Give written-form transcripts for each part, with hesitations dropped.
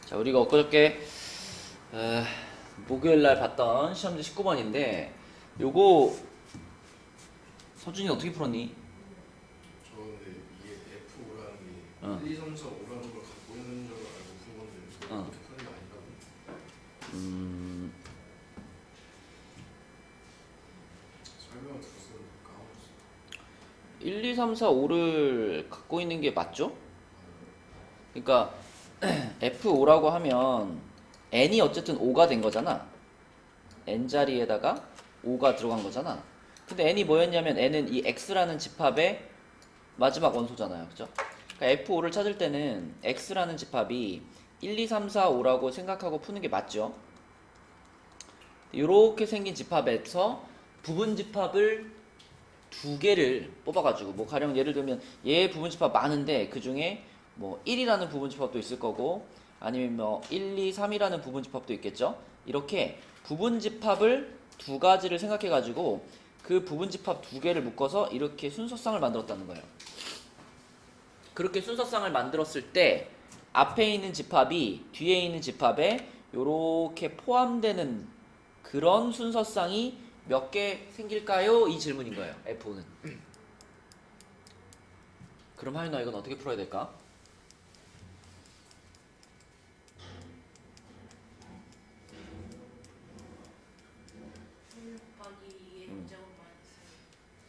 자, 우리가 엊그저께 목요일날 봤던 시험지 19번인데 요거 서준이 어떻게 풀었니? 저 근데 이게 F5라는 게 어. 1, 2, 3, 4, 5라는 걸 갖고 있는 줄 알고 푼 건데 어. 그렇게 푸는 게 아니라고. 설명을 들었었는데 까먹었어. 1, 2, 3, 4, 5를 갖고 있는 게 맞죠? 그러니까 F5라고 하면 n이 어쨌든 5가 된 거잖아. n 자리에다가 5가 들어간 거잖아. 근데 n이 뭐였냐면 n은 이 x라는 집합의 마지막 원소잖아요. 그죠? 그러니까 F5를 찾을 때는 x라는 집합이 1, 2, 3, 4, 5라고 생각하고 푸는 게 맞죠? 이렇게 생긴 집합에서 부분 집합을 두 개를 뽑아가지고 뭐 가령 예를 들면 얘 부분 집합 많은데 그 중에 뭐 1이라는 부분 집합도 있을 거고 아니면 뭐 1, 2, 3이라는 부분 집합도 있겠죠. 이렇게 부분 집합을 두 가지를 생각해가지고 그 부분 집합 두 개를 묶어서 이렇게 순서쌍을 만들었다는 거예요. 그렇게 순서쌍을 만들었을 때 앞에 있는 집합이 뒤에 있는 집합에 이렇게 포함되는 그런 순서쌍이 몇 개 생길까요? 이 질문인 거예요. F5는. 그럼 하윤아 이건 어떻게 풀어야 될까?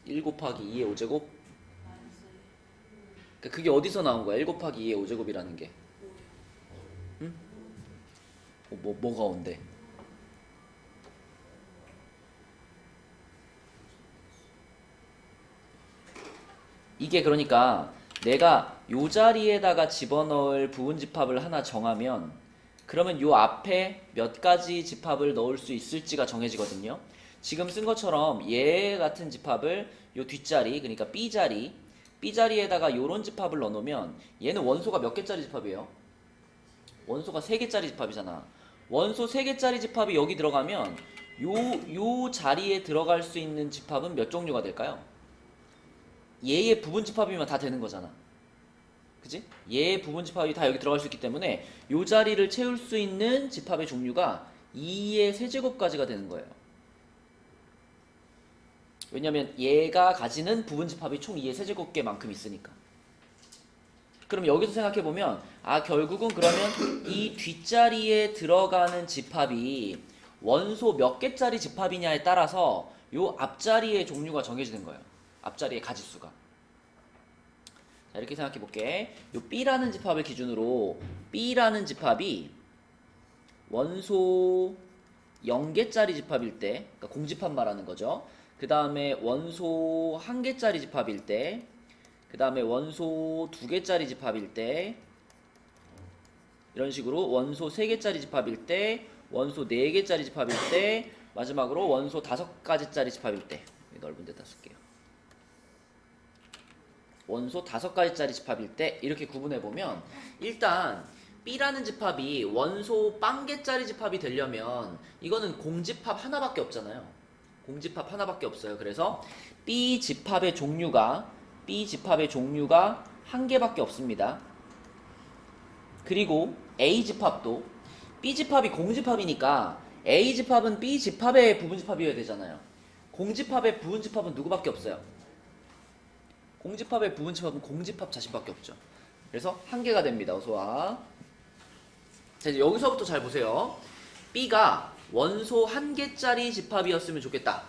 1 곱하기 2의 5제곱? 그러니까 그게 어디서 나온 거야? 1 곱하기 2의 5제곱이라는 게. 응? 뭐가 온대? 이게 그러니까 내가 요 자리에다가 집어넣을 부분 집합을 하나 정하면 그러면 요 앞에 몇 가지 집합을 넣을 수 있을지가 정해지거든요. 지금 쓴 것처럼 얘 같은 집합을 요 뒷자리, 그러니까 B자리에다가 요런 집합을 넣어놓으면 얘는 원소가 몇 개짜리 집합이에요? 원소가 3개짜리 집합이잖아. 원소 3개짜리 집합이 여기 들어가면 요 자리에 들어갈 수 있는 집합은 몇 종류가 될까요? 얘의 부분 집합이면 다 되는 거잖아. 그치? 얘의 부분 집합이 다 여기 들어갈 수 있기 때문에 요 자리를 채울 수 있는 집합의 종류가 2의 세제곱까지가 되는 거예요. 왜냐면 얘가 가지는 부분 집합이 총 2의 세제곱개만큼 있으니까. 그럼 여기서 생각해보면 결국은 그러면 이 뒷자리에 들어가는 집합이 원소 몇 개짜리 집합이냐에 따라서 요 앞자리의 종류가 정해지는 거예요. 앞자리의 가지수가. 자, 이렇게 생각해 볼게. 요 B라는 집합을 기준으로 B라는 집합이 원소 0개짜리 집합일 때, 그러니까 공집합 말하는 거죠. 그 다음에 원소 1개짜리 집합일 때, 그 다음에 원소 2개짜리 집합일 때, 이런 식으로 원소 3개짜리 집합일 때, 원소 4개짜리 집합일 때, 마지막으로 원소 5가지짜리 집합일 때. 넓은 데다 쓸게요. 원소 5가지짜리 집합일 때 이렇게 구분해보면 일단 B라는 집합이 원소 빵개짜리 집합이 되려면 이거는 공집합 하나밖에 없잖아요. 공집합 하나밖에 없어요. 그래서 B 집합의 종류가 한 개밖에 없습니다. 그리고 A 집합도 B 집합이 공집합이니까 A 집합은 B 집합의 부분 집합이어야 되잖아요. 공집합의 부분 집합은 누구밖에 없어요? 공집합의 부분 집합은 공집합 자신밖에 없죠. 그래서 한 개가 됩니다. 어서와. 자, 이제 여기서부터 잘 보세요. B가 원소 1개짜리 집합이었으면 좋겠다.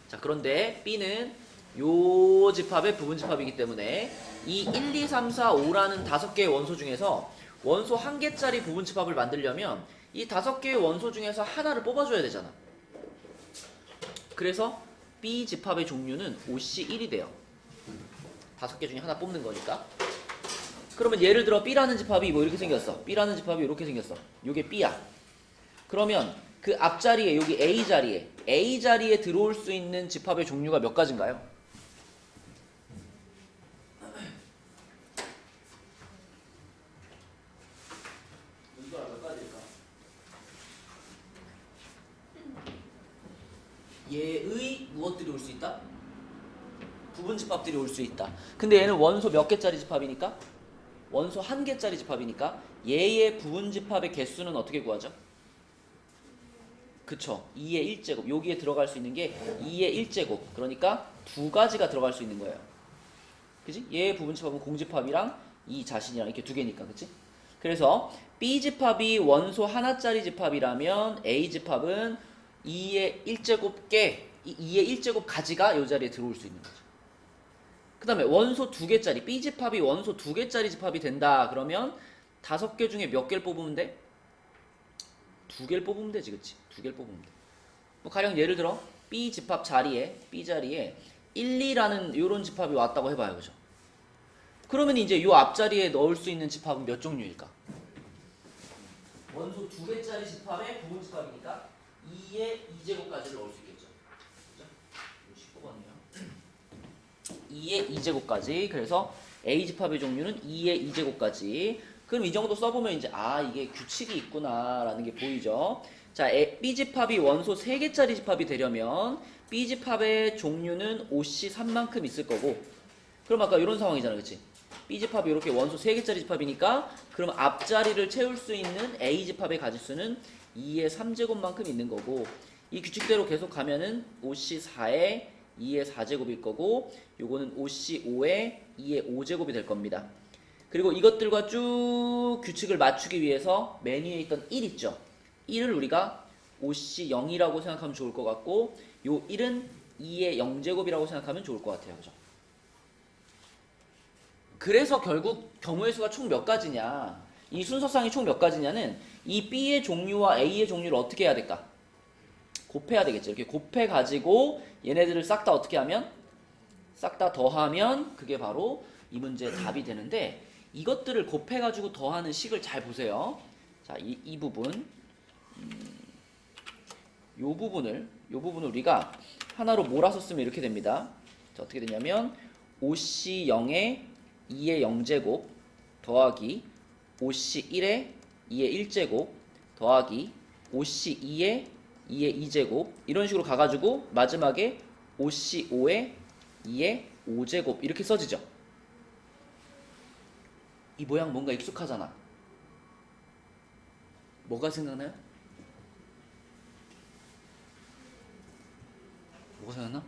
자, 그런데 B는 요 집합의 부분 집합이기 때문에 이 1, 2, 3, 4, 5라는 5개의 원소 중에서 원소 1개짜리 부분 집합을 만들려면 이 5개의 원소 중에서 하나를 뽑아줘야 되잖아. 그래서 B 집합의 종류는 OC1이 돼요. 5개 중에 하나 뽑는 거니까. 그러면 예를 들어 B라는 집합이 뭐 이렇게 생겼어. B라는 집합이 이렇게 생겼어. 요게 B야. 그러면 그 앞자리에 여기 A 자리에 들어올 수 있는 집합의 종류가 몇 가지인가요? 몇 가지일까? 얘의 무엇들이 올 수 있다? 부분 집합들이 올 수 있다. 근데 얘는 원소 몇 개짜리 집합이니까? 원소 한 개짜리 집합이니까 얘의 부분 집합의 개수는 어떻게 구하죠? 그쵸. 2의 1제곱. 여기에 들어갈 수 있는 게 2의 1제곱. 그러니까 두 가지가 들어갈 수 있는 거예요. 그지? 얘의 부분 집합은 공집합이랑 이 자신이랑 이렇게 두 개니까. 그치? 그래서 B 집합이 원소 하나짜리 집합이라면 A 집합은 2의 1제곱 개, 2의 1제곱 가지가 이 자리에 들어올 수 있는 거죠. 그 다음에 원소 두 개짜리, B 집합이 원소 두 개짜리 집합이 된다. 그러면 5개 중에 몇 개를 뽑으면 돼? 2개를 뽑으면 되지, 그치? 2개를 뽑으면 돼. 뭐 가령 예를 들어 B 집합 자리에, B 자리에 1, 2라는 요런 집합이 왔다고 해봐요, 그죠? 그러면 이제 요 앞자리에 넣을 수 있는 집합은 몇 종류일까? 원소 두 개짜리 집합의 부분 집합이니까 2의 2제곱까지를 넣을 수 있겠죠. 그죠? 19번이에요. 2의 2제곱까지. 그래서 A 집합의 종류는 2의 2제곱까지. 그럼 이 정도 써보면 이제 이게 규칙이 있구나라는 게 보이죠. 자, B 집합이 원소 3개짜리 집합이 되려면 B 집합의 종류는 OC 3만큼 있을 거고, 그럼 아까 이런 상황이잖아, 그치? B 집합이 이렇게 원소 3개짜리 집합이니까 그럼 앞자리를 채울 수 있는 A 집합의 가지수는 2의 3제곱만큼 있는 거고, 이 규칙대로 계속 가면은 OC 4의 2의 4제곱일 거고, 요거는 OC 5의 2의 5제곱이 될 겁니다. 그리고 이것들과 쭉 규칙을 맞추기 위해서 맨 위에 있던 1 있죠. 1을 우리가 OC 0이라고 생각하면 좋을 것 같고, 요 1은 2의 0제곱이라고 생각하면 좋을 것 같아요. 그죠? 그래서 결국 경우의 수가 총 몇 가지냐, 이 순서상이 총 몇 가지냐는 이 B의 종류와 A의 종류를 어떻게 해야 될까? 곱해야 되겠죠. 이렇게 곱해가지고 얘네들을 싹 다 어떻게 하면? 싹 다 더하면 그게 바로 이 문제의 답이 되는데, 이것들을 곱해가지고 더하는 식을 잘 보세요. 자, 이 부분, 요 부분을 우리가 하나로 몰아서 쓰면 이렇게 됩니다. 자, 어떻게 되냐면 OC 0의 2의 0제곱 더하기 OC 1의 2의 1제곱 더하기 OC 2의 2의 2제곱, 이런 식으로 가가지고 마지막에 OC 5의 2의 5제곱 이렇게 써지죠. 이 모양 뭔가 익숙하잖아. 뭐가 생각나요? 뭐가 생각나?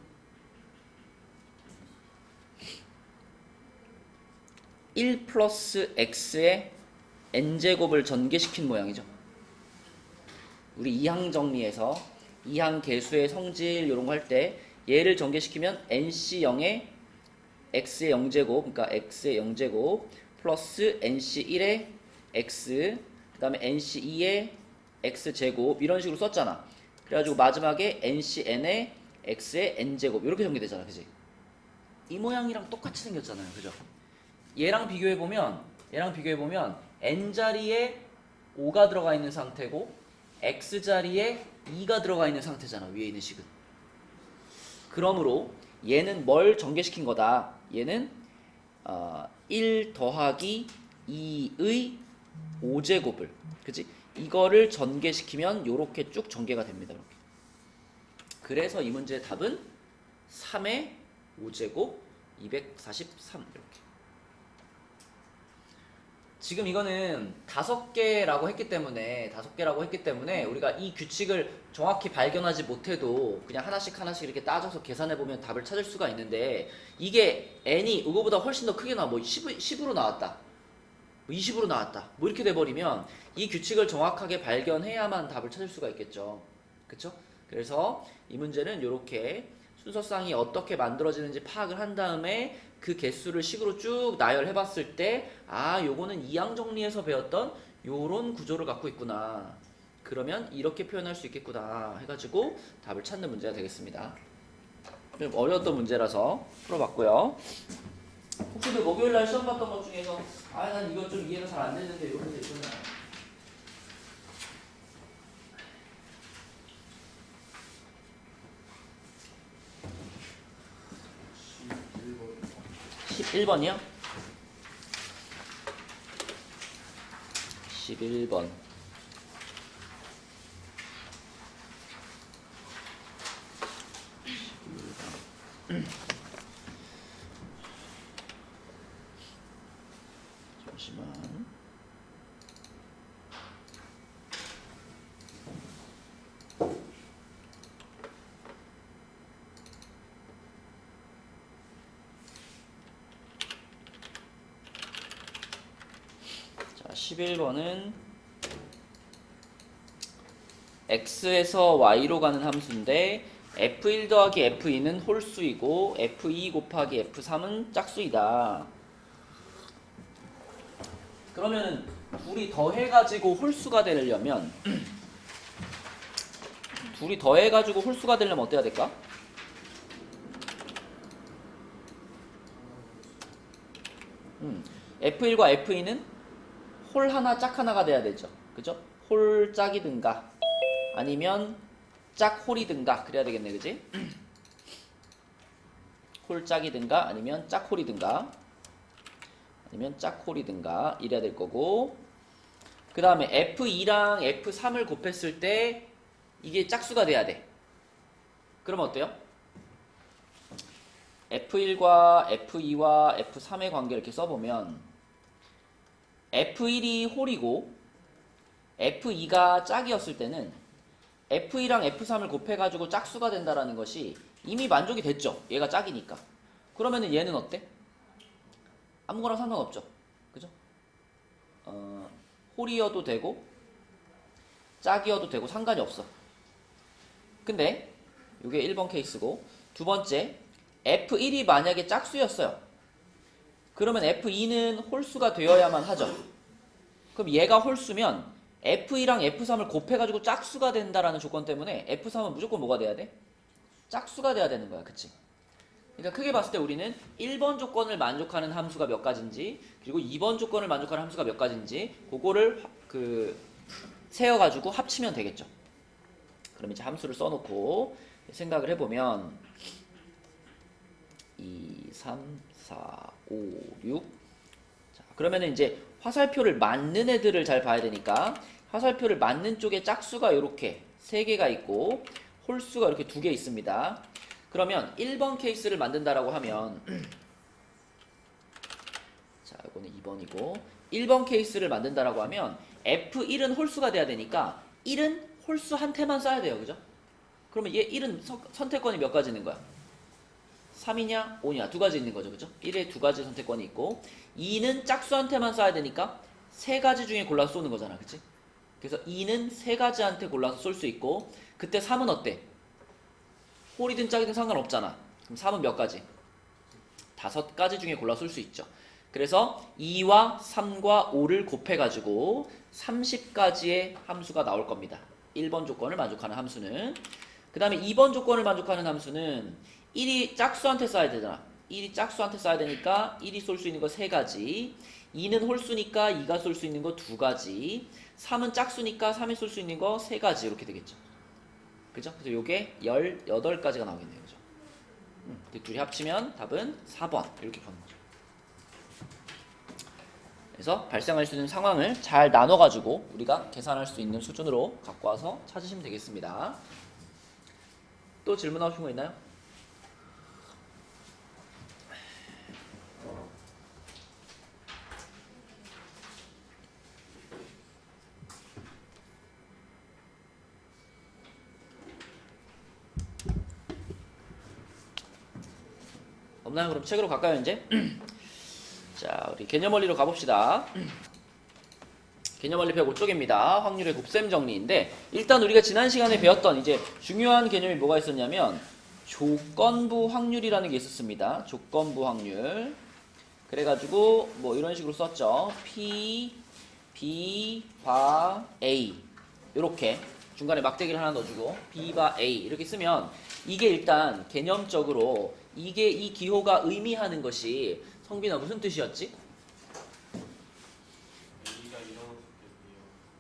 1 플러스 x의 n제곱을 전개시킨 모양이죠. 우리 이항 정리에서 이항 계수의 성질 이런 거 할 때 얘를 전개시키면 nc0의 x의 0제곱, 그러니까 x의 0제곱 플러스 nc1의 x, 그 다음에 nc2의 x제곱 이런 식으로 썼잖아. 그래가지고 마지막에 ncn의 x의 n제곱 이렇게 전개되잖아. 그지? 이 모양이랑 똑같이 생겼잖아요. 그죠? 얘랑 비교해보면 n자리에 5가 들어가 있는 상태고 x자리에 2가 들어가 있는 상태잖아. 위에 있는 식은. 그러므로 얘는 뭘 전개시킨 거다. 얘는 1 더하기 2의 5제곱을, 그치? 이거를 전개시키면 요렇게 쭉 전개가 됩니다. 이렇게. 그래서 이 문제의 답은 3의 5제곱 243 이렇게. 지금 이거는 5개라고 했기 때문에 우리가 이 규칙을 정확히 발견하지 못해도 그냥 하나씩 이렇게 따져서 계산해보면 답을 찾을 수가 있는데, 이게 n이 이거보다 훨씬 더 크게 나와. 뭐 10으로 나왔다, 뭐 20으로 나왔다, 뭐 이렇게 돼버리면 이 규칙을 정확하게 발견해야만 답을 찾을 수가 있겠죠. 그쵸? 그래서 이 문제는 이렇게 순서상이 어떻게 만들어지는지 파악을 한 다음에 그 개수를 식으로 쭉 나열해 봤을 때, 요거는 이항 정리에서 배웠던 요런 구조를 갖고 있구나, 그러면 이렇게 표현할 수 있겠구나 해가지고 답을 찾는 문제가 되겠습니다. 좀 어려웠던 문제라서 풀어봤고요. 혹시 그 목요일날 시험 봤던 것 중에서 난 이거 좀 이해가 잘 안 되는데 이런 문제 있었나요? (11번) 11번이요? 11번. 잠시만. 11번은 x에서 y로 가는 함수인데 f1 더하기 f2는 홀수이고 f2 곱하기 f3은 짝수이다. 그러면은 둘이 더해가지고 홀수가 되려면 둘이 더해가지고 홀수가 되려면 어때야 될까? F1과 F2는 홀 하나 짝 하나가 돼야 되죠. 그죠? 홀 짝이든가 아니면 짝 홀이든가 그래야 되겠네. 그지? 홀 짝이든가 아니면 짝 홀이든가 이래야 될 거고, 그 다음에 F2랑 F3을 곱했을 때 이게 짝수가 돼야 돼. 그러면 어때요? F1과 F2와 F3의 관계를 이렇게 써보면 F1이 홀이고 F2가 짝이었을 때는 F2랑 F3을 곱해가지고 짝수가 된다라는 것이 이미 만족이 됐죠. 얘가 짝이니까. 그러면은 얘는 어때? 아무거나 상관없죠. 그죠? 홀이어도 되고 짝이어도 되고 상관이 없어. 근데 이게 1번 케이스고, 두 번째 F1이 만약에 짝수였어요. 그러면 F2는 홀수가 되어야만 하죠. 그럼 얘가 홀수면 F2랑 F3을 곱해가지고 짝수가 된다라는 조건 때문에 F3은 무조건 뭐가 돼야 돼? 짝수가 돼야 되는 거야. 그치? 그러니까 크게 봤을 때 우리는 1번 조건을 만족하는 함수가 몇 가지인지, 그리고 2번 조건을 만족하는 함수가 몇 가지인지 그거를 세어가지고 합치면 되겠죠. 그럼 이제 함수를 써놓고 생각을 해보면 2, 3, 4, 5, 6. 자, 그러면은 이제 화살표를 맞는 애들을 잘 봐야 되니까 화살표를 맞는 쪽에 짝수가 이렇게 3개가 있고 홀수가 이렇게 2개 있습니다. 그러면 1번 케이스를 만든다라고 하면 자, 이거는 2번이고 1번 케이스를 만든다라고 하면 F1은 홀수가 돼야 되니까 1은 홀수 한 태만 써야 돼요. 그죠? 그러면 얘 1은 선택권이 몇 가지 있는 거야? 3이냐 5냐 두 가지 있는 거죠. 그죠? 1에 두 가지 선택권이 있고 2는 짝수 한 태만 써야 되니까 세 가지 중에 골라서 쏘는 거잖아. 그치? 그래서 2는 세 가지한테 골라서 쏠 수 있고, 그때 3은 어때? 홀이든 짝이든 상관없잖아. 그럼 3은 몇 가지? 5가지 중에 골라 쏠 수 있죠. 그래서 2와 3과 5를 곱해가지고 30가지의 함수가 나올 겁니다. 1번 조건을 만족하는 함수는. 그 다음에 2번 조건을 만족하는 함수는 1이 짝수한테 써야 되잖아. 1이 짝수한테 써야 되니까 1이 쏠 수 있는 거 3가지, 2는 홀수니까 2가 쏠 수 있는 거 2가지, 3은 짝수니까 3이 쏠 수 있는 거 3가지 이렇게 되겠죠. 그죠? 그래서 요게 18가지가 나오겠네요. 그죠? 둘이 합치면 답은 4번 이렇게 가는 거죠. 그래서 발생할 수 있는 상황을 잘 나눠가지고 우리가 계산할 수 있는 수준으로 갖고 와서 찾으시면 되겠습니다. 또 질문 하신 거 있나요? 없나요? 그럼 책으로 갈까요 이제? 자, 우리 개념 원리로 가봅시다. 개념 원리 105쪽입니다. 확률의 곱셈 정리인데, 일단 우리가 지난 시간에 배웠던 이제 중요한 개념이 뭐가 있었냐면 조건부 확률이라는 게 있었습니다. 조건부 확률. 그래가지고 뭐 이런 식으로 썼죠. P, B, 바, A 이렇게 중간에 막대기를 하나 넣어주고 B, 바, A 이렇게 쓰면 이게 일단 개념적으로 이게 이 기호가 의미하는 것이, 성빈아 무슨 뜻이었지?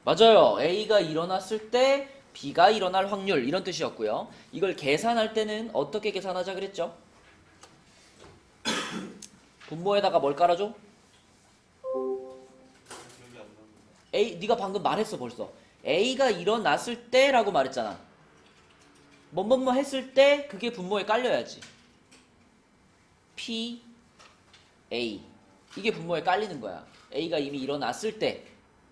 맞아요. A가 일어났을 때 B가 일어날 확률 이런 뜻이었고요. 이걸 계산할 때는 어떻게 계산하자 그랬죠? 분모에다가 뭘 깔아줘? A, 네가 방금 말했어 벌써. A가 일어났을 때라고 말했잖아. 뭐뭐뭐 했을 때 그게 분모에 깔려야지. P, A 이게 분모에 깔리는 거야. A가 이미 일어났을 때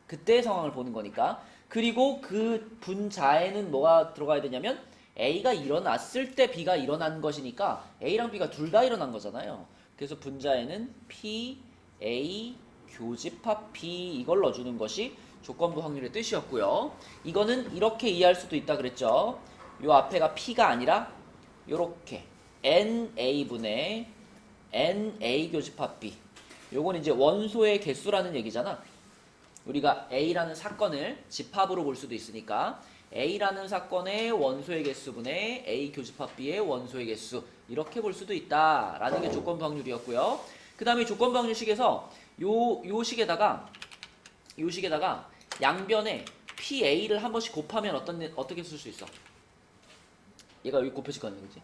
그때의 상황을 보는 거니까. 그리고 그 분자에는 뭐가 들어가야 되냐면 A가 일어났을 때 B가 일어난 것이니까 A랑 B가 둘 다 일어난 거잖아요. 그래서 분자에는 P, A, 교집합 B 이걸 넣어주는 것이 조건부 확률의 뜻이었고요. 이거는 이렇게 이해할 수도 있다 그랬죠. 요 앞에가 P가 아니라 요렇게 NA분의 NA 교집합 B. 요건 이제 원소의 개수라는 얘기잖아. 우리가 A라는 사건을 집합으로 볼 수도 있으니까 A라는 사건의 원소의 개수분의 A 교집합 B의 원소의 개수 이렇게 볼 수도 있다라는 게 조건부 확률이었고요. 그 다음에 조건부 확률식에서 요 식에다가 양변에 PA를 한 번씩 곱하면 어떻게 쓸 수 있어? 얘가 여기 곱해질 거 아니야, 그치?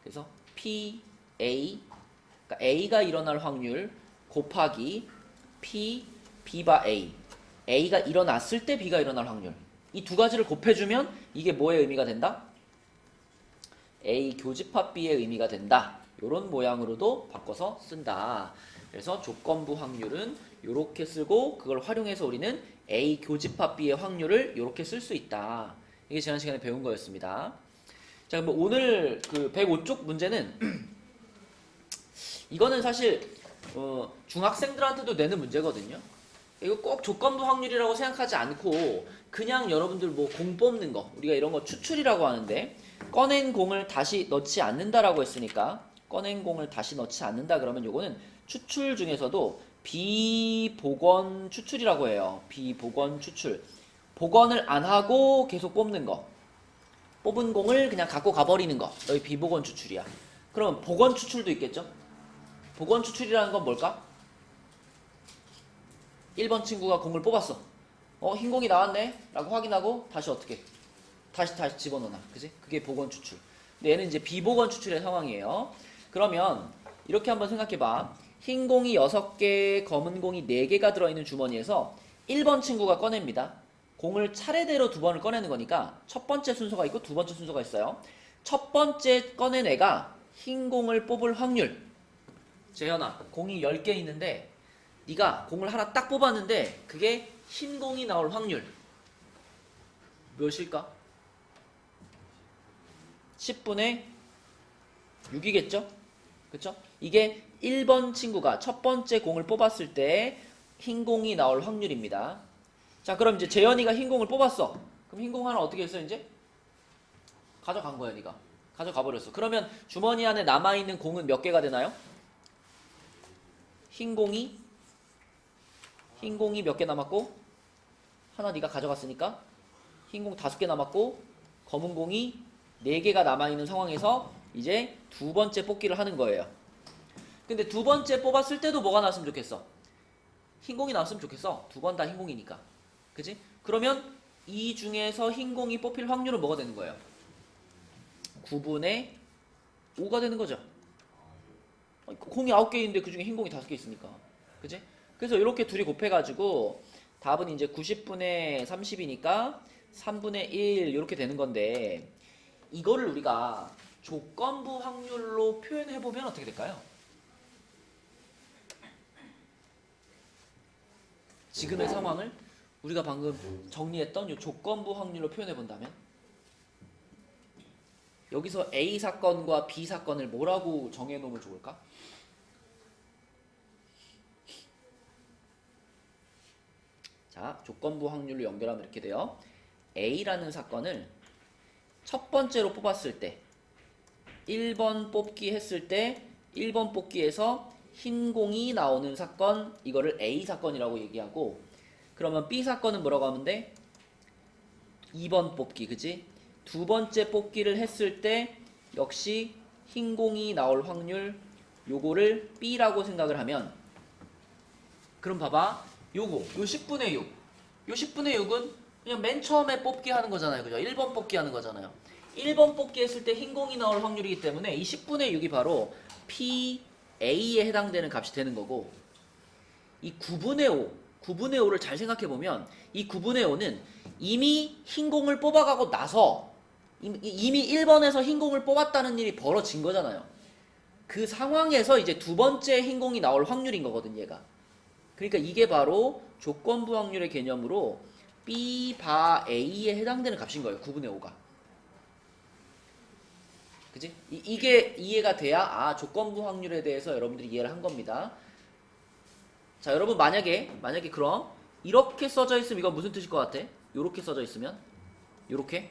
그래서 PA, 그러니까 A가 일어날 확률 곱하기 B바 A. A가 일어났을 때 B가 일어날 확률. 이 두 가지를 곱해주면 이게 뭐의 의미가 된다? A 교집합 B의 의미가 된다. 이런 모양으로도 바꿔서 쓴다. 그래서 조건부 확률은 이렇게 쓰고 그걸 활용해서 우리는 A 교집합 B의 확률을 이렇게 쓸 수 있다. 이게 지난 시간에 배운 거였습니다. 자, 그럼 오늘 그 105쪽 문제는 이거는 사실 중학생들한테도 내는 문제거든요. 이거 꼭 조건부 확률이라고 생각하지 않고 그냥 여러분들 뭐 공 뽑는 거, 우리가 이런 거 추출이라고 하는데 꺼낸 공을 다시 넣지 않는다라고 했으니까 꺼낸 공을 다시 넣지 않는다 그러면 요거는 추출 중에서도 비복원 추출이라고 해요. 비복원 추출. 복원을 안 하고 계속 뽑는 거. 뽑은 공을 그냥 갖고 가버리는 거. 여기 비복원 추출이야. 그러면 복원 추출도 있겠죠? 복원 추출이라는 건 뭘까? 1번 친구가 공을 뽑았어. 흰 공이 나왔네? 라고 확인하고 다시 어떻게? 다시 집어넣나. 그지? 그게 복원 추출. 근데 얘는 이제 비복원 추출의 상황이에요. 그러면 이렇게 한번 생각해봐. 흰 공이 6개, 검은 공이 4개가 들어있는 주머니에서 1번 친구가 꺼냅니다. 공을 차례대로 2번을 꺼내는 거니까 첫 번째 순서가 있고 두 번째 순서가 있어요. 첫 번째 꺼낸 애가 흰 공을 뽑을 확률. 재현아, 공이 10개 있는데 네가 공을 하나 딱 뽑았는데 그게 흰 공이 나올 확률 몇일까? 10분의 6이겠죠? 그쵸? 이게 1번 친구가 첫 번째 공을 뽑았을 때 흰 공이 나올 확률입니다. 자, 그럼 이제 재현이가 흰 공을 뽑았어. 그럼 흰 공 하나 어떻게 했어, 이제? 가져간 거야, 네가. 가져가 버렸어. 그러면 주머니 안에 남아있는 공은 몇 개가 되나요? 흰 공이 몇 개 남았고 하나 네가 가져갔으니까 흰 공 5개 남았고 검은 공이 4개가 남아있는 상황에서 이제 두 번째 뽑기를 하는 거예요. 근데 두 번째 뽑았을 때도 뭐가 나왔으면 좋겠어? 흰 공이 나왔으면 좋겠어. 두 번 다 흰 공이니까. 그치? 그러면 이 중에서 흰 공이 뽑힐 확률은 뭐가 되는 거예요? 9분의 5가 되는 거죠. 공이 9개 있는데 그 중에 흰 공이 5개 있으니까. 그치? 그래서 이렇게 둘이 곱해가지고 답은 이제 90분의 30이니까 3분의 1 이렇게 되는 건데 이거를 우리가 조건부 확률로 표현해보면 어떻게 될까요? 지금의 상황을 우리가 방금 정리했던 이 조건부 확률로 표현해본다면 여기서 A 사건과 B 사건을 뭐라고 정해놓으면 좋을까? 자, 조건부 확률로 연결하면 이렇게 돼요. A라는 사건을 첫 번째로 뽑았을 때 1번 뽑기 했을 때 1번 뽑기에서 흰 공이 나오는 사건, 이거를 A 사건이라고 얘기하고, 그러면 B 사건은 뭐라고 하면 돼? 2번 뽑기, 그치? 두 번째 뽑기를 했을 때 역시 흰 공이 나올 확률, 요거를 B라고 생각을 하면, 그럼 봐봐. 요 10분의 6. 요 10분의 6은 그냥 맨 처음에 뽑기 하는 거잖아요. 그죠? 1번 뽑기 하는 거잖아요. 1번 뽑기 했을 때 흰 공이 나올 확률이기 때문에 이 10분의 6이 바로 PA에 해당되는 값이 되는 거고, 이 9분의 5를 잘 생각해 보면 이 9분의 5는 이미 흰 공을 뽑아가고 나서 이미 1번에서 흰 공을 뽑았다는 일이 벌어진 거잖아요. 그 상황에서 이제 두 번째 흰 공이 나올 확률인 거거든, 얘가. 그러니까 이게 바로 조건부 확률의 개념으로 B 바 A에 해당되는 값인 거예요. 9분의 5가. 그치? 이게 이해가 돼야 조건부 확률에 대해서 여러분들이 이해를 한 겁니다. 자, 여러분 만약에 그럼 이렇게 써져 있으면 이건 무슨 뜻일 것 같아? 요렇게 써져 있으면 요렇게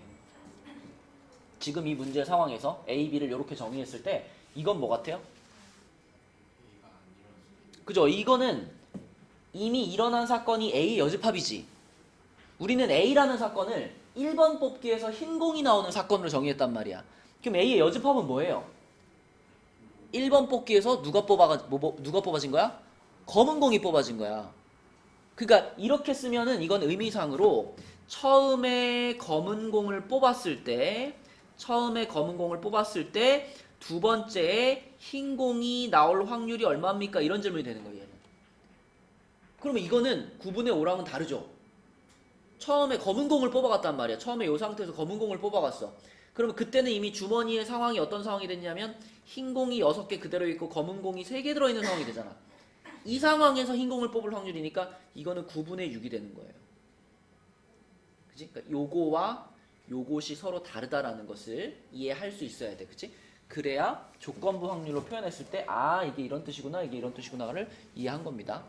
지금 이 문제 상황에서 A, B를 요렇게 정의했을 때 이건 뭐 같아요? A가 안 일어났어요. 그죠? 이거는 이미 일어난 사건이 A 여집합이지. 우리는 A라는 사건을 1번 뽑기에서 흰 공이 나오는 사건으로 정의했단 말이야. 그럼 A의 여집합은 뭐예요? 1번 뽑기에서 누가 뽑아진 거야? 검은 공이 뽑아진 거야. 그러니까 이렇게 쓰면은 이건 의미상으로 처음에 검은 공을 뽑았을 때 두 번째에 흰 공이 나올 확률이 얼마입니까? 이런 질문이 되는 거예요. 얘는. 그러면 이거는 9분의 5랑은 다르죠. 처음에 검은 공을 뽑아갔단 말이야. 처음에 이 상태에서 검은 공을 뽑아갔어. 그러면 그때는 이미 주머니의 상황이 어떤 상황이 됐냐면 흰 공이 6개 그대로 있고 검은 공이 3개 들어있는 상황이 되잖아. 이 상황에서 흰 공을 뽑을 확률이니까 이거는 9분의 6이 되는 거예요. 그치? 그러니까 요거와 요것이 서로 다르다라는 것을 이해할 수 있어야 돼. 그치? 그래야 조건부 확률로 표현했을 때 아, 이게 이런 뜻이구나, 이게 이런 뜻이구나를 이해한 겁니다.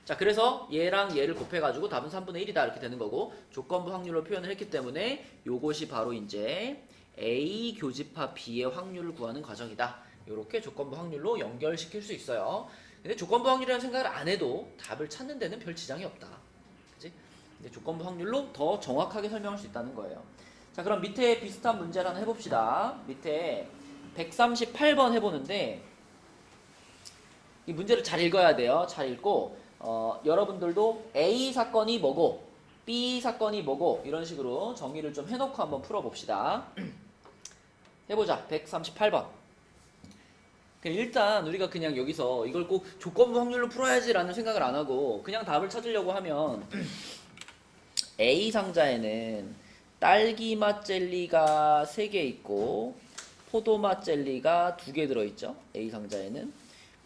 자, 그래서 얘랑 얘를 곱해가지고 답은 3분의 1이다 이렇게 되는 거고 조건부 확률로 표현을 했기 때문에 요것이 바로 이제 A 교집합 B의 확률을 구하는 과정이다. 이렇게 조건부 확률로 연결시킬 수 있어요. 근데 조건부 확률이라는 생각을 안 해도 답을 찾는 데는 별 지장이 없다. 그치? 근데 조건부 확률로 더 정확하게 설명할 수 있다는 거예요. 자, 그럼 밑에 비슷한 문제를 하나 해봅시다. 밑에 138번 해보는데 이 문제를 잘 읽어야 돼요. 잘 읽고 여러분들도 A 사건이 뭐고 B 사건이 뭐고 이런 식으로 정의를 좀 해놓고 한번 풀어봅시다. 해보자. 138번. 일단 우리가 그냥 여기서 이걸 꼭 조건부 확률로 풀어야지 라는 생각을 안 하고 그냥 답을 찾으려고 하면 A 상자에는 딸기맛 젤리가 3개 있고 포도맛 젤리가 2개 들어있죠. A 상자에는.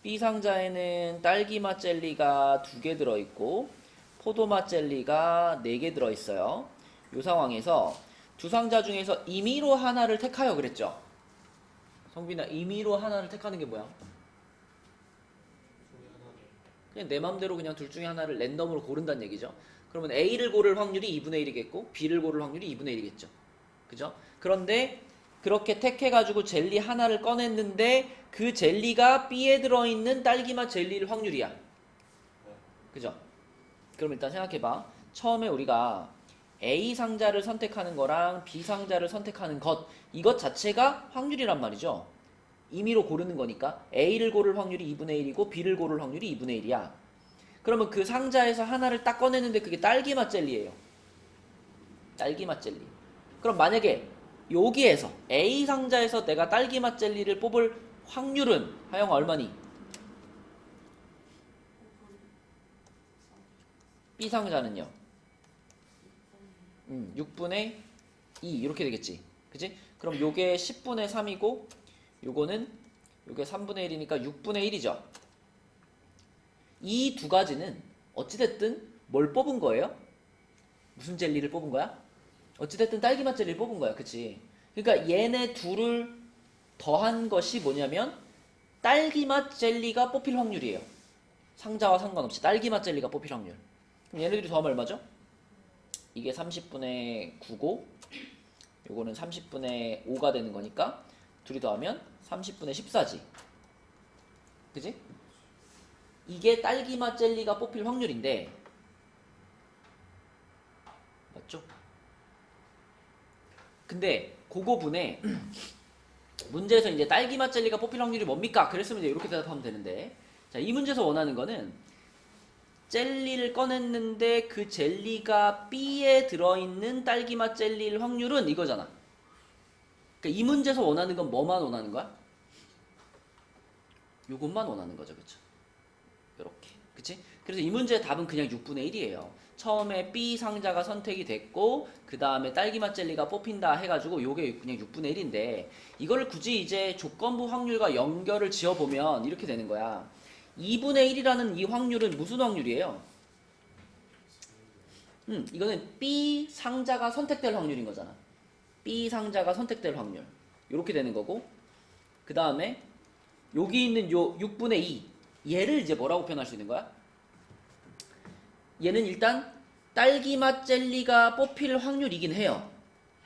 B 상자에는 딸기맛 젤리가 2개 들어있고 포도맛 젤리가 4개 들어있어요. 이 상황에서 두 상자 중에서 임의로 하나를 택하여 그랬죠. 성빈아, 임의로 하나를 택하는 게 뭐야? 그냥 내 맘대로 그냥 둘 중에 하나를 랜덤으로 고른다는 얘기죠. 그러면 A를 고를 확률이 2분의 1이겠고 B를 고를 확률이 2분의 1이겠죠. 그죠? 그런데 그렇게 택해가지고 젤리 하나를 꺼냈는데 그 젤리가 B에 들어있는 딸기맛 젤리일 확률이야. 그죠? 그럼 일단 생각해봐. 처음에 우리가 A 상자를 선택하는 거랑 B 상자를 선택하는 것, 이것 자체가 확률이란 말이죠. 임의로 고르는 거니까 A를 고를 확률이 2분의 1이고 B를 고를 확률이 2분의 1이야. 그러면 그 상자에서 하나를 딱 꺼냈는데 그게 딸기맛 젤리예요. 딸기맛 젤리. 그럼 만약에 여기에서 A 상자에서 내가 딸기맛 젤리를 뽑을 확률은 하영아 얼마니? B 상자는요? 6분의 2 이렇게 되겠지. 그치? 그럼 요게 10분의 3이고 요게 3분의 1이니까 6분의 1이죠. 이 두 가지는 어찌됐든 뭘 뽑은 거예요? 무슨 젤리를 뽑은 거야? 어찌됐든 딸기맛 젤리를 뽑은 거야. 그치? 그러니까 얘네 둘을 더한 것이 뭐냐면 딸기맛 젤리가 뽑힐 확률이에요. 상자와 상관없이 딸기맛 젤리가 뽑힐 확률. 그럼 얘네들이 더하면 얼마죠? 이게 30분의 9고 요거는 30분의 5가 되는 거니까 둘이 더하면 30분의 14지. 그지? 이게 딸기맛 젤리가 뽑힐 확률인데 맞죠? 근데 그거분에 문제에서 이제 딸기맛 젤리가 뽑힐 확률이 뭡니까? 그랬으면 이제 이렇게 대답하면 되는데 자, 이 문제에서 원하는 거는 젤리를 꺼냈는데 그 젤리가 B에 들어있는 딸기맛 젤리일 확률은 이거잖아. 그러니까 이 문제에서 원하는 건 뭐만 원하는 거야? 요것만 원하는 거죠. 그쵸? 요렇게. 그치? 그래서 이 문제의 답은 그냥 6분의 1이에요. 처음에 B 상자가 선택이 됐고 그 다음에 딸기맛 젤리가 뽑힌다 해가지고 요게 그냥 6분의 1인데 이거를 굳이 이제 조건부 확률과 연결을 지어보면 이렇게 되는 거야. 2분의 1이라는 이 확률은 무슨 확률이에요? 이거는 B 상자가 선택될 확률인 거잖아. B 상자가 선택될 확률. 이렇게 되는 거고 그 다음에 여기 있는 요 6분의 2 얘를 이제 뭐라고 표현할 수 있는 거야? 얘는 일단 딸기맛 젤리가 뽑힐 확률이긴 해요.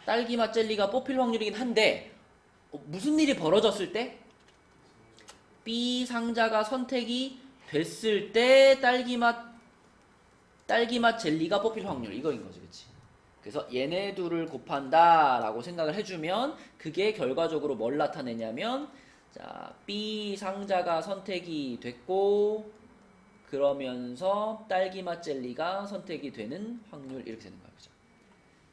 딸기맛 젤리가 뽑힐 확률이긴 한데 무슨 일이 벌어졌을 때? B 상자가 선택이 됐을 때 딸기맛 젤리가 뽑힐 확률 이거인 거지, 그치? 그래서 얘네 둘을 곱한다 라고 생각을 해주면 그게 결과적으로 뭘 나타내냐면 자, B 상자가 선택이 됐고 그러면서 딸기맛 젤리가 선택이 되는 확률 이렇게 되는 거야, 그죠?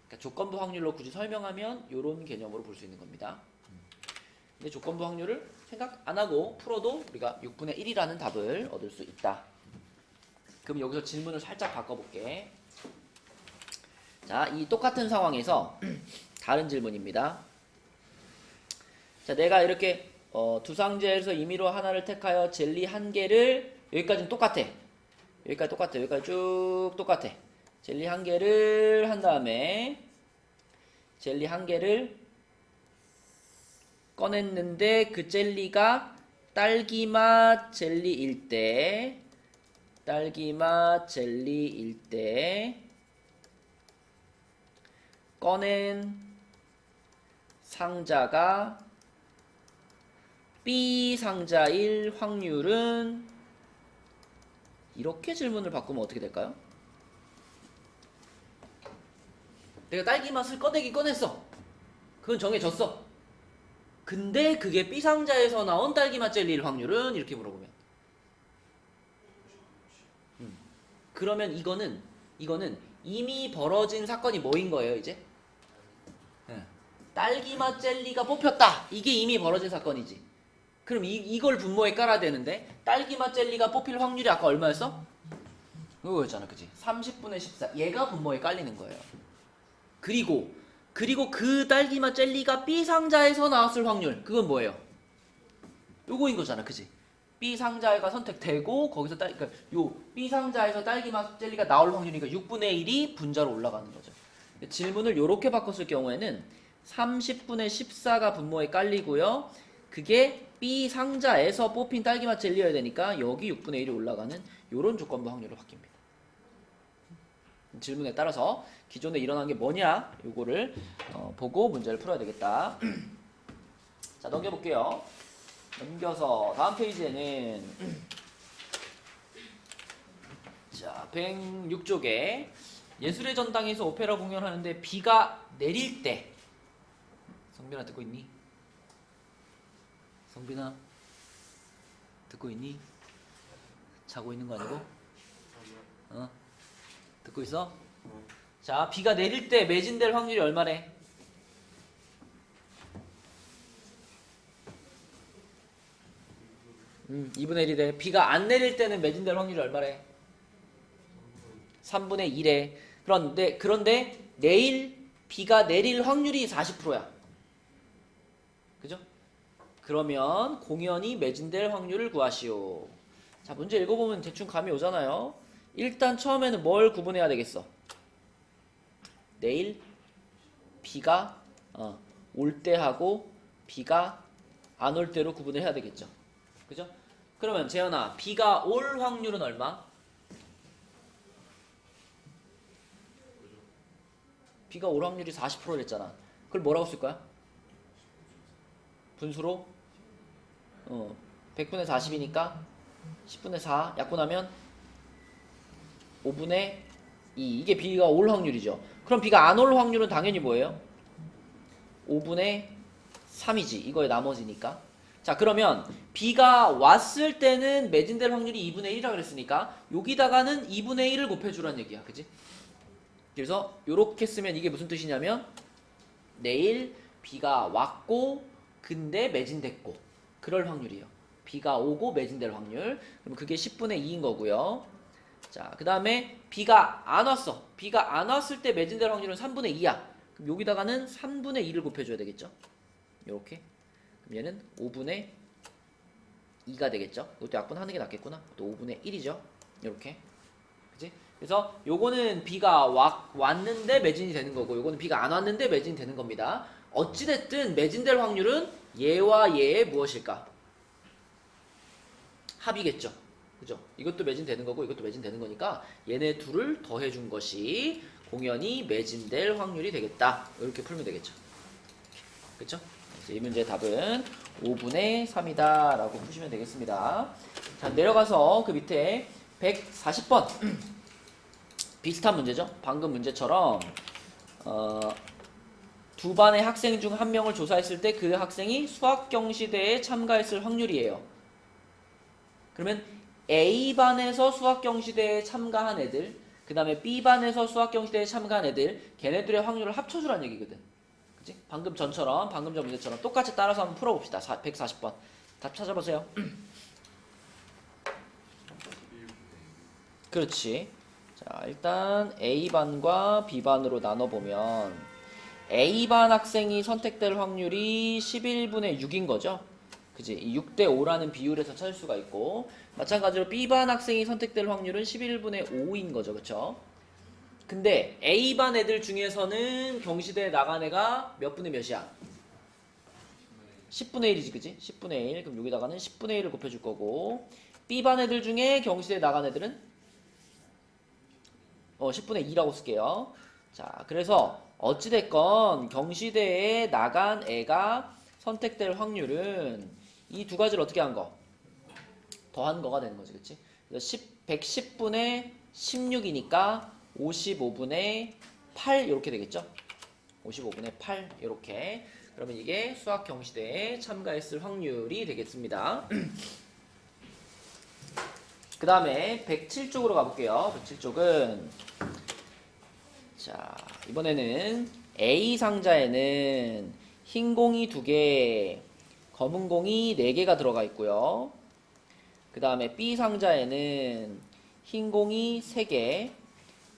그러니까 조건부 확률로 굳이 설명하면 이런 개념으로 볼 수 있는 겁니다. 근데 조건부 확률을 생각 안 하고 풀어도 우리가 6분의 1이라는 답을 얻을 수 있다. 그럼 여기서 질문을 살짝 바꿔볼게. 자, 이 똑같은 상황에서 다른 질문입니다. 자, 내가 이렇게 두 상자에서 임의로 하나를 택하여 젤리 한 개를 여기까지는 똑같아. 여기까지 똑같아. 여기까지 쭉 똑같아. 젤리 한 개를 한 다음에 젤리 한 개를 꺼냈는데 그 젤리가 딸기맛 젤리일 때 꺼낸 상자가 B 상자일 확률은 이렇게 질문을 바꾸면 어떻게 될까요? 내가 딸기 맛을 꺼냈어. 그건 정해졌어. 근데 그게 B 상자에서 나온 딸기 맛 젤리일 확률은 이렇게 물어보면. 그러면 이거는 이미 벌어진 사건이 뭐인 거예요, 이제? 딸기 맛 젤리가 뽑혔다. 이게 이미 벌어진 사건이지. 그럼 이걸 분모에 깔아야 되는데 딸기 맛 젤리가 뽑힐 확률이 아까 얼마였어? 그거였잖아, 그치? 30분의 14. 얘가 분모에 깔리는 거예요. 그리고 그 딸기 맛 젤리가 B 상자에서 나왔을 확률. 그건 뭐예요? 요거인 거잖아, 그치? B 상자가 선택되고 거기서 그러니까 요 B 상자에서 딸기 맛 젤리가 나올 확률이니까 6분의 1이 분자로 올라가는 거죠. 질문을 요렇게 바꿨을 경우에는 30분의 14가 분모에 깔리고요. 그게 B 상자에서 뽑힌 딸기맛 젤리여야 되니까 여기 6분의 1이 올라가는 요런 조건부 확률로 바뀝니다. 질문에 따라서 기존에 일어난 게 뭐냐 요거를 보고 문제를 풀어야 되겠다. 자, 넘겨볼게요. 넘겨서 다음 페이지에는 자 106쪽에 예술의 전당에서 오페라 공연하는데 비가 내릴 때 성빈아 듣고 있니? 성빈아 듣고 있니? 자고 있는 거 아니고? 듣고 있어? 자, 비가 내릴 때 매진될 확률이 얼마래? 2분의 1이래. 비가 안 내릴 때는 매진될 확률이 얼마래? 3분의 2래. 그런데 내일 비가 내릴 확률이 40%야. 그죠? 그러면 공연이 매진될 확률을 구하시오. 자, 문제 읽어보면 대충 감이 오잖아요. 일단 처음에는 뭘 구분해야 되겠어? 내일 비가 올 때하고 비가 안 올 때로 구분을 해야 되겠죠. 그죠? 그러면 재현아, 비가 올 확률은 얼마? 비가 올 확률이 40%랬잖아. 그걸 뭐라고 쓸 거야? 분수로 100분의 40이니까 10분의 4 약분하면 5분의 2. 이게 비가 올 확률이죠. 그럼 비가 안 올 확률은 당연히 뭐예요? 5분의 3이지. 이거의 나머지니까. 자, 그러면 비가 왔을 때는 매진될 확률이 2분의 1이라 그랬으니까 여기다가는 2분의 1을 곱해주라는 얘기야. 그지? 그래서 요렇게 쓰면 이게 무슨 뜻이냐면 내일 비가 왔고 근데 매진됐고 그럴 확률이에요. 비가 오고 매진될 확률. 그럼 그게 10분의 2인 거고요. 자, 그 다음에 비가 안 왔어. 비가 안 왔을 때 매진될 확률은 3분의 2야. 그럼 여기다가는 3분의 2를 곱해줘야 되겠죠. 요렇게. 그럼 얘는 5분의 2가 되겠죠. 이것도 약분하는 게 낫겠구나. 또 5분의 1이죠. 요렇게. 그치? 그래서 요거는 비가 왔는데 매진이 되는 거고 요거는 비가 안 왔는데 매진이 되는 겁니다. 어찌됐든 매진될 확률은 얘와 얘의 무엇일까? 합이겠죠. 그죠? 이것도 매진되는 거고 이것도 매진되는 거니까 얘네 둘을 더해준 것이 공연이 매진될 확률이 되겠다. 이렇게 풀면 되겠죠. 그쵸? 이제 이 문제의 답은 5분의 3이다 라고 푸시면 되겠습니다. 자, 내려가서 그 밑에 140번 비슷한 문제죠. 방금 문제처럼 두 반의 학생 중 한 명을 조사했을 때 그 학생이 수학경시대에 참가했을 확률이에요. 그러면 A반에서 수학경시대에 참가한 애들, 그 다음에 B반에서 수학경시대에 참가한 애들, 걔네들의 확률을 합쳐주라는 얘기거든. 그치? 방금 전처럼, 방금 전 문제처럼 똑같이 따라서 한번 풀어봅시다. 140번. 답 찾아보세요. 그렇지. 자, 일단 A반과 B반으로 나눠보면 A반 학생이 선택될 확률이 11분의 6인 거죠. 그지? 6대 5라는 비율에서 찾을 수가 있고, 마찬가지로 B반 학생이 선택될 확률은 11분의 5인 거죠. 그쵸? 근데 A반 애들 중에서는 경시대에 나간 애가 몇 분의 몇이야? 10분의 1이지, 그지? 10분의 1. 그럼 여기다가는 10분의 1을 곱해줄 거고, B반 애들 중에 경시대에 나간 애들은 10분의 2라고 쓸게요. 자, 그래서 어찌됐건 경시대에 나간 애가 선택될 확률은 이 두 가지를 어떻게 한 거? 더한 거가 되는 거지, 그치? 110분의 16이니까 55분의 8 이렇게 되겠죠? 55분의 8 이렇게. 그러면 이게 수학 경시대에 참가했을 확률이 되겠습니다. 그 다음에 107쪽으로 가볼게요. 107쪽은 자, 이번에는 A 상자에는 흰 공이 2개, 검은 공이 4개가 들어가 있고요. 그 다음에 B 상자에는 흰 공이 3개,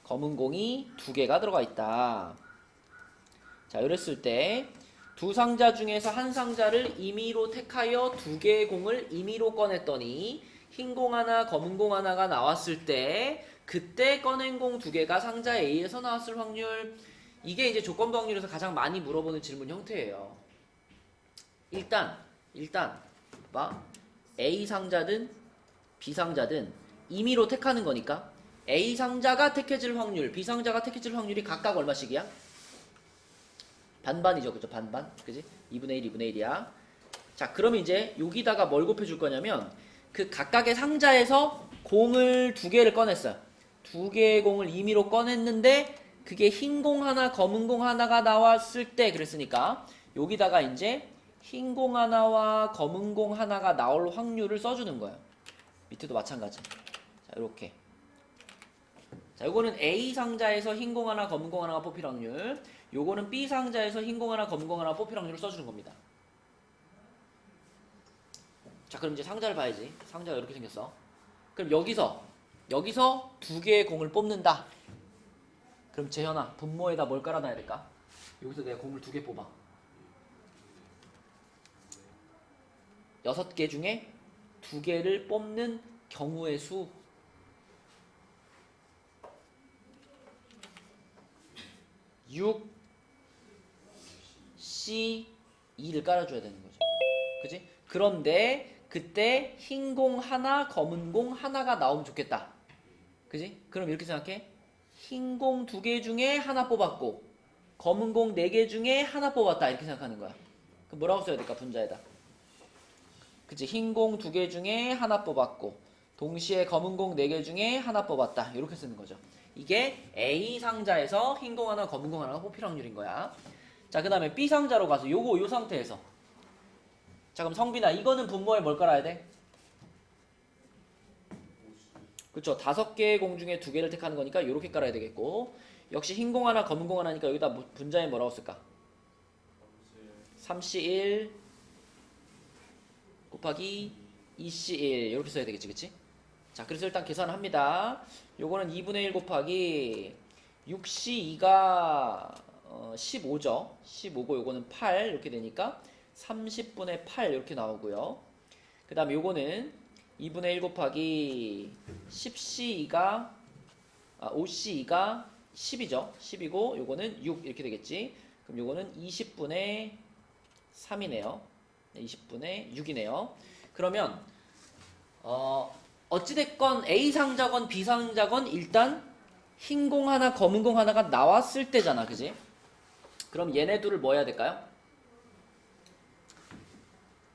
검은 공이 2개가 들어가 있다. 자, 이랬을 때 두 상자 중에서 한 상자를 임의로 택하여 2개의 공을 임의로 꺼냈더니 흰 공 하나, 검은 공 하나가 나왔을 때 그때 꺼낸 공 2개가 상자 A에서 나왔을 확률. 이게 이제 조건부 확률에서 가장 많이 물어보는 질문 형태예요. 일단 봐. A 상자든 B 상자든 임의로 택하는 거니까 A 상자가 택해질 확률, B 상자가 택해질 확률이 각각 얼마씩이야? 반반이죠. 그죠? 반반. 그지? 2분의 1, 2분의 1이야. 자, 그러면 이제 여기다가 뭘 곱해줄 거냐면 그 각각의 상자에서 공을 2개를 꺼냈어요. 2개의 공을 임의로 꺼냈는데 그게 흰 공 하나, 검은 공 하나가 나왔을 때 그랬으니까 여기다가 이제 흰 공 하나와 검은 공 하나가 나올 확률을 써주는 거예요. 밑에도 마찬가지. 자, 이렇게. 자, 요거는 A 상자에서 흰 공 하나, 검은 공 하나가 뽑힐 확률. 요거는 B 상자에서 흰 공 하나, 검은 공 하나가 뽑힐 확률을 써주는 겁니다. 자, 그럼 이제 상자를 봐야지. 상자가 이렇게 생겼어. 그럼 여기서 2개의 공을 뽑는다. 그럼 재현아, 분모에다 뭘 깔아놔야 될까? 여기서 내가 공을 2개 뽑아. 6개 중에 2개를 뽑는 경우의 수. C2를 깔아줘야 되는 거죠. 그지? 그런데 그때 흰 공 하나, 검은 공 하나가 나오면 좋겠다. 그지? 그럼 이렇게 생각해. 흰 공 2개 중에 하나 뽑았고 검은 공 4개 중에 하나 뽑았다. 이렇게 생각하는 거야. 그럼 뭐라고 써야 될까? 분자에다. 그치? 흰 공 2개 중에 하나 뽑았고 동시에 검은 공 4개 중에 하나 뽑았다. 이렇게 쓰는 거죠. 이게 A 상자에서 흰 공 하나, 검은 공 하나가 뽑힐 확률인 거야. 자, 그 다음에 B 상자로 가서 요 상태에서 자, 그럼 성빈아, 이거는 분모에 뭘 깔아야 돼? 그쵸? 5개의 공 중에 2개를 택하는 거니까 요렇게 깔아야 되겠고, 역시 흰 공 하나, 검은 공 하나니까 여기다 분자에 뭐라고 쓸까? 3C1 곱하기 2C1 이렇게 써야 되겠지, 그치? 자, 그래서 일단 계산을 합니다. 요거는 2분의 1 곱하기 6C2가 15죠. 15고 요거는 8 이렇게 되니까 30분의 8 이렇게 나오고요. 그 다음에 요거는 2분의 1 곱하기 10C2가 5C2가 10이죠. 10이고 요거는 6 이렇게 되겠지. 그럼 요거는 20분의 3이네요. 20분의 6이네요. 그러면 어찌됐건 A 상자건 B 상자건 일단 흰 공 하나 검은 공 하나가 나왔을 때잖아, 그지? 그럼 얘네 둘을 뭐 해야 될까요?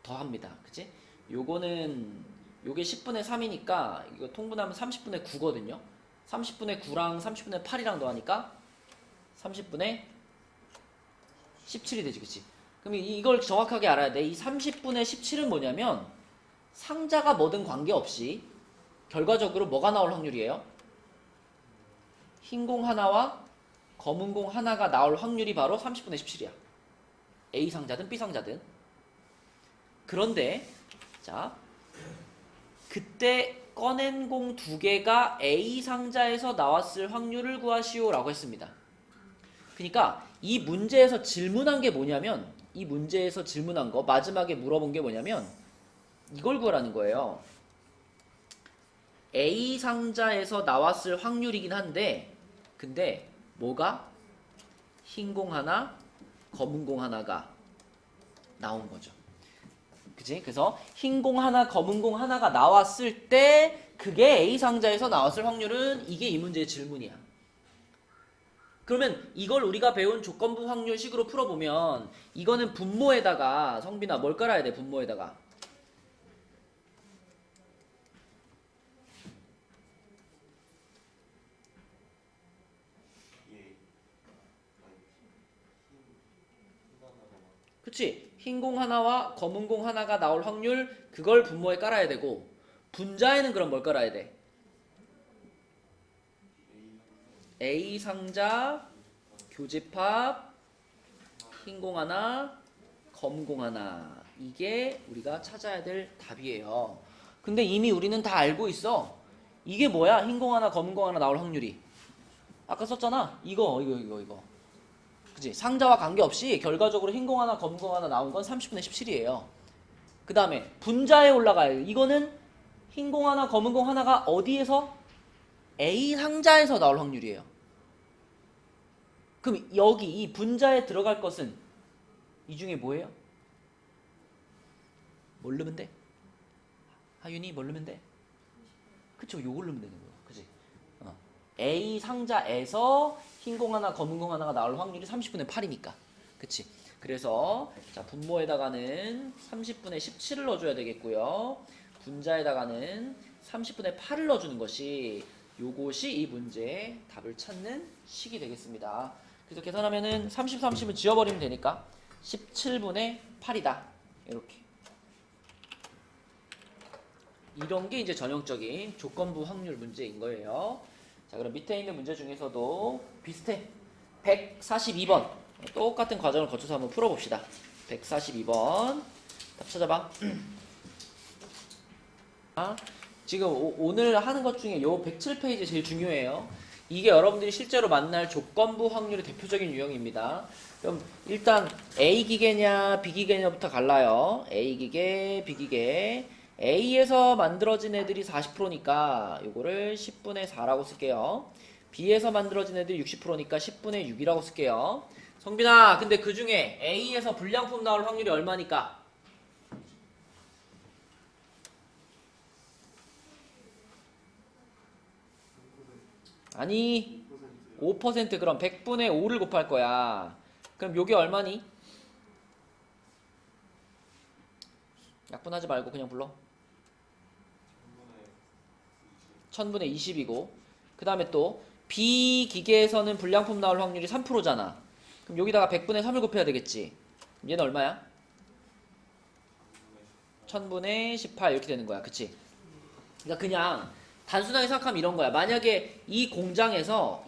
더합니다, 그지? 요거는 요게 10분의 3이니까 이거 통분하면 30분의 9거든요. 30분의 9랑 30분의 8이랑 더하니까 30분의 17이 되지, 그치? 그럼 이걸 정확하게 알아야 돼. 이 30분의 17은 뭐냐면 상자가 뭐든 관계없이 결과적으로 뭐가 나올 확률이에요? 흰 공 하나와 검은 공 하나가 나올 확률이 바로 30분의 17이야. A 상자든 B 상자든. 그런데 자, 그때 꺼낸 공 두 개가 A 상자에서 나왔을 확률을 구하시오 라고 했습니다. 그러니까 이 문제에서 질문한 게 뭐냐면, 이 문제에서 질문한 거 마지막에 물어본 게 뭐냐면 이걸 구하라는 거예요. A 상자에서 나왔을 확률이긴 한데, 근데 뭐가? 흰 공 하나, 검은 공 하나가 나온 거죠. 그치? 그래서 흰 공 하나, 검은 공 하나가 나왔을 때 그게 A 상자에서 나왔을 확률은, 이게 이 문제의 질문이야. 그러면 이걸 우리가 배운 조건부 확률식으로 풀어보면 이거는 분모에다가, 성빈아 뭘 깔아야 돼? 분모에다가 그치? 흰 공 하나와 검은 공 하나가 나올 확률, 그걸 분모에 깔아야 되고, 분자에는 그럼 뭘 깔아야 돼? A 상자 교집합 흰 공 하나 검은 공 하나, 이게 우리가 찾아야 될 답이에요. 근데 이미 우리는 다 알고 있어. 이게 뭐야? 흰 공 하나 검은 공 하나 나올 확률이 아까 썼잖아. 이거 그치? 상자와 관계없이 결과적으로 흰 공 하나 검은 공 하나 나온 건 30분의 17이에요. 그 다음에 분자에 올라가요. 이거는 흰 공 하나 검은 공 하나가 어디에서? A 상자에서 나올 확률이에요. 그럼 여기 이 분자에 들어갈 것은 이 중에 뭐예요? 뭘 넣으면 돼? 하윤이 뭘 넣으면 돼? 그쵸, 요걸 넣으면 되는 거야. 그치? A 상자에서 흰 공 하나 검은 공 하나가 나올 확률이 30분의 8이니까. 그치? 그래서 자, 분모에다가는 30분의 17을 넣어줘야 되겠고요. 분자에다가는 30분의 8을 넣어주는 것이, 요것이 이 문제의 답을 찾는 식이 되겠습니다. 그래서 계산하면은 30, 30을 지워버리면 되니까 17분의 8이다. 이렇게. 이런 게 이제 전형적인 조건부 확률 문제인 거예요. 자, 그럼 밑에 있는 문제 중에서도 비슷해. 142번. 똑같은 과정을 거쳐서 한번 풀어봅시다. 142번. 답 찾아봐. 지금 오늘 하는 것 중에 요 107페이지 제일 중요해요. 이게 여러분들이 실제로 만날 조건부 확률의 대표적인 유형입니다. 그럼 일단 A 기계냐 B 기계냐부터 갈라요. A 기계, B 기계. A에서 만들어진 애들이 40%니까 요거를 10분의 4라고 쓸게요. B에서 만들어진 애들이 60%니까 10분의 6이라고 쓸게요. 성빈아, 근데 그 중에 A에서 불량품 나올 확률이 얼마니까? 아니, 5%. 그럼 100분의 5를 곱할 거야. 그럼 요게 얼마니? 약분하지 말고 그냥 불러. 1000분의 20이고, 그 다음에 또 B 기계에서는 불량품 나올 확률이 3%잖아. 그럼 여기다가 100분의 3을 곱해야 되겠지. 얘는 얼마야? 1000분의 18 이렇게 되는 거야. 그치? 그러니까 그냥 단순하게 생각하면 이런 거야. 만약에 이 공장에서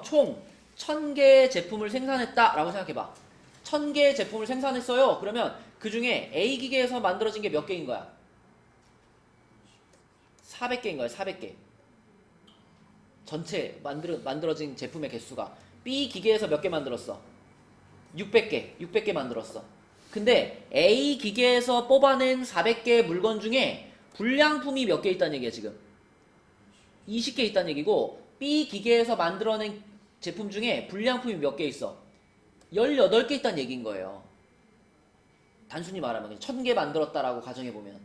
총 1000개의 제품을 생산했다 라고 생각해봐. 1000개의 제품을 생산했어요. 그러면 그 중에 A 기계에서 만들어진 게 몇 개인 거야? 400개인 거야. 400개. 전체 만들어진 제품의 개수가. B 기계에서 몇 개 만들었어? 600개. 600개 만들었어. 근데 A 기계에서 뽑아낸 400개의 물건 중에 불량품이 몇 개 있다는 얘기야 지금. 20개 있다는 얘기고, B 기계에서 만들어낸 제품 중에 불량품이 몇 개 있어? 18개 있다는 얘기인 거예요. 단순히 말하면 1000개 만들었다라고 가정해보면.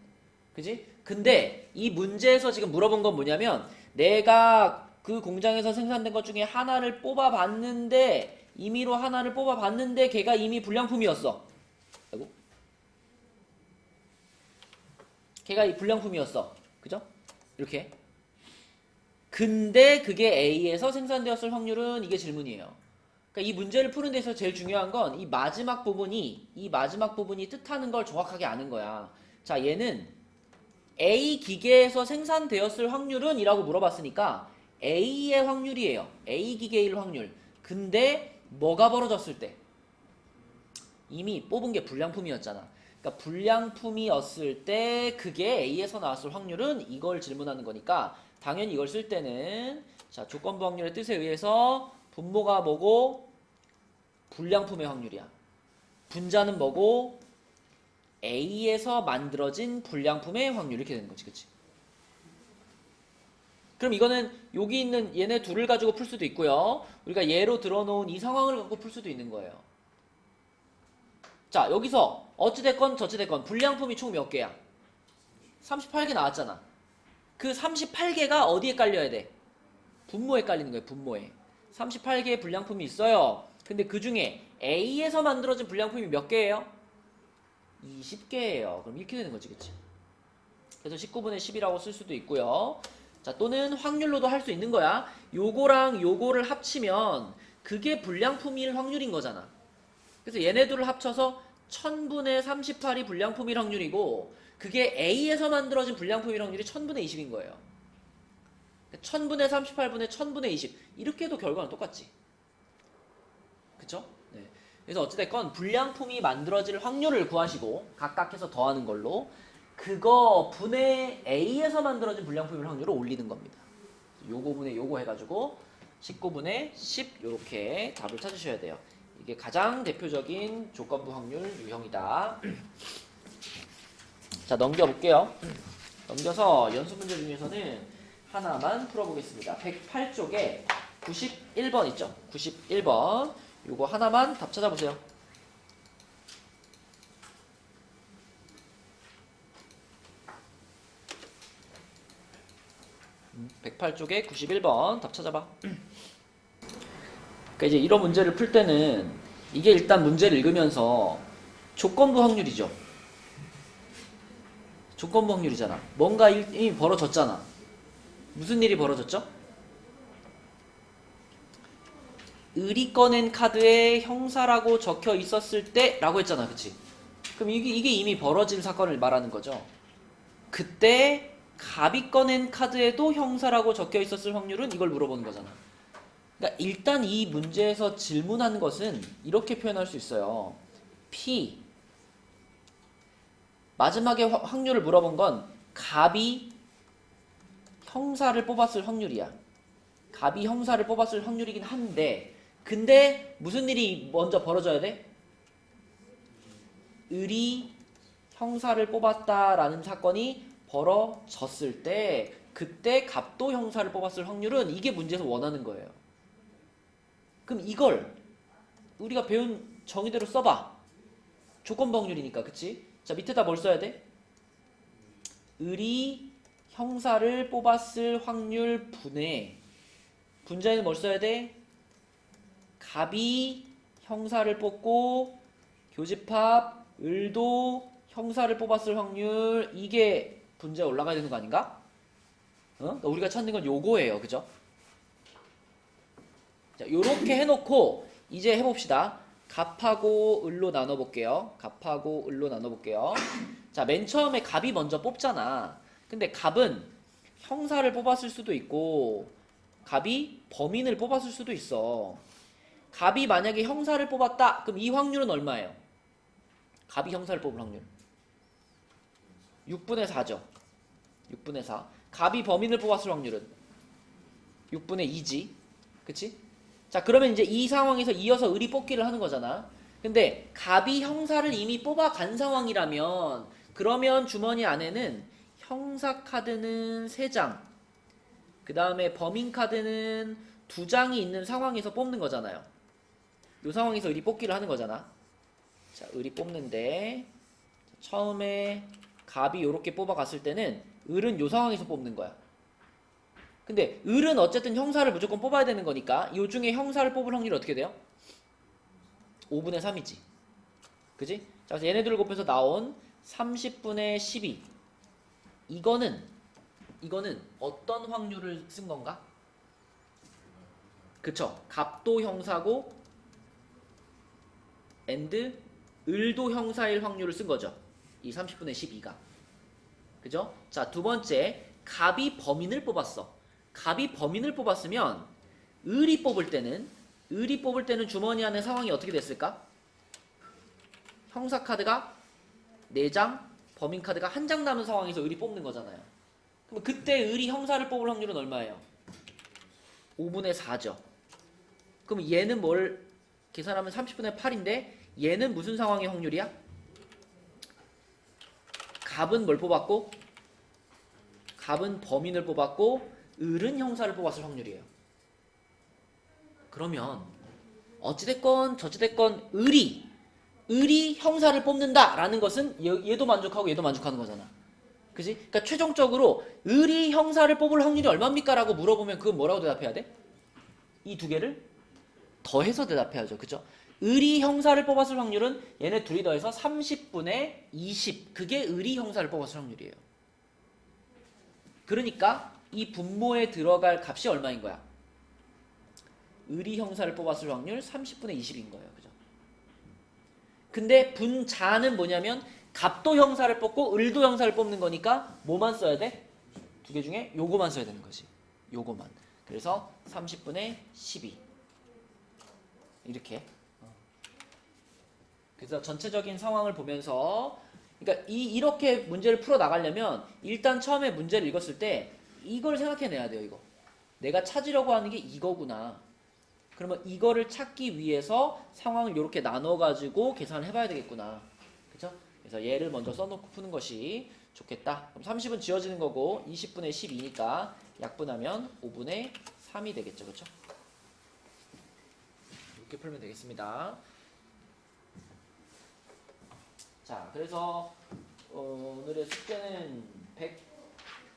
그지? 근데 이 문제에서 지금 물어본 건 뭐냐면 내가 그 공장에서 생산된 것 중에 하나를 뽑아봤는데 임의로 하나를 뽑아봤는데 걔가 이미 불량품이었어. 아이고. 걔가 이 불량품이었어. 그죠? 이렇게. 근데 그게 A에서 생산되었을 확률은 이게 질문이에요. 그러니까 이 문제를 푸는 데서 제일 중요한 건 이 마지막 부분이 뜻하는 걸 정확하게 아는 거야. 자, 얘는 A 기계에서 생산되었을 확률은 이라고 물어봤으니까 A의 확률이에요. A 기계일 확률. 근데 뭐가 벌어졌을 때? 이미 뽑은 게 불량품이었잖아. 그러니까 불량품이었을 때 그게 A에서 나왔을 확률은 이걸 질문하는 거니까 당연히 이걸 쓸 때는 자, 조건부 확률의 뜻에 의해서 분모가 뭐고? 불량품의 확률이야. 분자는 뭐고? A에서 만들어진 불량품의 확률 이렇게 되는 거지. 그치? 그럼 이거는 여기 있는 얘네 둘을 가지고 풀 수도 있고요. 우리가 예로 들어놓은 이 상황을 갖고 풀 수도 있는 거예요. 자, 여기서 어찌됐건 저찌됐건 불량품이 총 몇 개야? 38개 나왔잖아. 그 38개가 어디에 깔려야 돼? 분모에 깔리는 거예요. 분모에. 38개의 불량품이 있어요. 근데 그 중에 A에서 만들어진 불량품이 몇 개예요? 20개예요. 그럼 이렇게 되는 거지. 그치? 그래서 19분의 10이라고 쓸 수도 있고요. 자, 또는 확률로도 할 수 있는 거야. 요거랑 요거를 합치면 그게 불량품일 확률인 거잖아. 그래서 얘네들을 합쳐서 1000분의 38이 불량품일 확률이고 그게 A에서 만들어진 불량품일 확률이 1000분의 20인 거예요. 1000분의 38분의 1000분의 20 이렇게 해도 결과는 똑같지. 그쵸? 네. 그래서 어찌됐건 불량품이 만들어질 확률을 구하시고 각각 해서 더하는 걸로 그거 분의 A에서 만들어진 불량품일 확률을 올리는 겁니다. 요거 분의 요거 해가지고 19분의 10 요렇게 답을 찾으셔야 돼요. 이게 가장 대표적인 조건부 확률 유형이다. 자, 넘겨볼게요. 넘겨서 연습 문제 중에서는 하나만 풀어보겠습니다. 108쪽에 91번 있죠? 91번 요거 하나만 답 찾아보세요. 108쪽에 91번 답 찾아봐. 그러니까 이제 이런 문제를 풀 때는 이게 일단 문제를 읽으면서 조건부 확률이죠. 조건부 확률이잖아. 뭔가 이미 벌어졌잖아. 무슨 일이 벌어졌죠? 을이 꺼낸 카드에 형사라고 적혀 있었을 때 라고 했잖아. 그치? 그럼 이게 이미 벌어진 사건을 말하는 거죠. 그때 갑이 꺼낸 카드에도 형사라고 적혀 있었을 확률은 이걸 물어보는 거잖아. 그러니까 일단 이 문제에서 질문한 것은 이렇게 표현할 수 있어요. P 마지막에 확률을 물어본 건 갑이 형사를 뽑았을 확률이야. 갑이 형사를 뽑았을 확률이긴 한데 근데 무슨 일이 먼저 벌어져야 돼? 을이 형사를 뽑았다라는 사건이 벌어졌을 때 그때 갑도 형사를 뽑았을 확률은 이게 문제에서 원하는 거예요. 그럼 이걸 우리가 배운 정의대로 써봐. 조건부 확률이니까. 그치? 자, 밑에다 뭘 써야 돼? 을이 형사를 뽑았을 확률 분의 분자에는 뭘 써야 돼? 갑이 형사를 뽑고 교집합 을도 형사를 뽑았을 확률 이게 분자에 올라가야 되는 거 아닌가? 그러니까 우리가 찾는 건 요거예요. 그죠? 자, 요렇게 해놓고 이제 해봅시다. 갑하고 을로 나눠볼게요. 갑하고 을로 나눠볼게요. 자, 맨 처음에 갑이 먼저 뽑잖아. 근데 갑은 형사를 뽑았을 수도 있고 갑이 범인을 뽑았을 수도 있어. 갑이 만약에 형사를 뽑았다. 그럼 이 확률은 얼마예요? 갑이 형사를 뽑을 확률 6분의 4죠. 6분의 4. 갑이 범인을 뽑았을 확률은 6분의 2지. 그치? 자, 그러면 이제 이 상황에서 이어서 을이 뽑기를 하는 거잖아. 근데 갑이 형사를 이미 뽑아간 상황이라면 그러면 주머니 안에는 형사 카드는 3장 그 다음에 범인 카드는 2장이 있는 상황에서 뽑는 거잖아요. 이 상황에서 을이 뽑기를 하는 거잖아. 자, 을이 뽑는데 처음에 갑이 이렇게 뽑아갔을 때는 을은 요 상황에서 뽑는 거야. 근데 을은 어쨌든 형사를 무조건 뽑아야 되는 거니까 요 중에 형사를 뽑을 확률이 어떻게 돼요? 5분의 3이지. 그지? 자, 그래서 얘네들을 곱해서 나온 30분의 12. 이거는 어떤 확률을 쓴 건가? 그쵸? 갑도 형사고 and 을도 형사일 확률을 쓴 거죠. 이 30분의 12가. 그죠? 자, 두 번째, 갑이 범인을 뽑았어. 갑이 범인을 뽑았으면 을이 뽑을 때는 주머니 안에 상황이 어떻게 됐을까? 형사 카드가 4장, 범인 카드가 1장 남은 상황에서 을이 뽑는 거잖아요. 그럼 그때 을이 형사를 뽑을 확률은 얼마예요? 5분의 4죠. 그럼 얘는 뭘 계산하면 30분의 8인데 얘는 무슨 상황의 확률이야? 갑은 뭘 뽑았고? 갑은 범인을 뽑았고 을은 형사를 뽑았을 확률이에요. 그러면 어찌됐건 저찌됐건 을이 형사를 뽑는다라는 것은 얘도 만족하고 얘도 만족하는 거잖아. 그지? 그러니까 최종적으로 을이 형사를 뽑을 확률이 얼마입니까? 라고 물어보면 그건 뭐라고 대답해야 돼? 이 두 개를 더해서 대답해야죠. 그죠? 을이 형사를 뽑았을 확률은 얘네 둘이 더해서 30분의 20. 그게 을이 형사를 뽑았을 확률이에요. 그러니까 이 분모에 들어갈 값이 얼마인 거야? 을이 형사를 뽑았을 확률 30분의 20인 거예요. 그죠? 근데 분자는 뭐냐면 갑도 형사를 뽑고 을도 형사를 뽑는 거니까 뭐만 써야 돼? 두 개 중에 요거만 써야 되는 거지. 요거만. 그래서 30분의 12 이렇게. 그래서 전체적인 상황을 보면서 그러니까 이렇게 문제를 풀어 나가려면 일단 처음에 문제를 읽었을 때 이걸 생각해내야 돼요. 이거 내가 찾으려고 하는 게 이거구나. 그러면 이거를 찾기 위해서 상황을 이렇게 나눠가지고 계산을 해봐야 되겠구나. 그쵸? 그래서 얘를 먼저 써놓고 푸는 것이 좋겠다. 그럼 30은 지워지는 거고 20분의 12니까 약분하면 5분의 3이 되겠죠. 그쵸? 이렇게 풀면 되겠습니다. 자, 그래서 오늘의 숙제는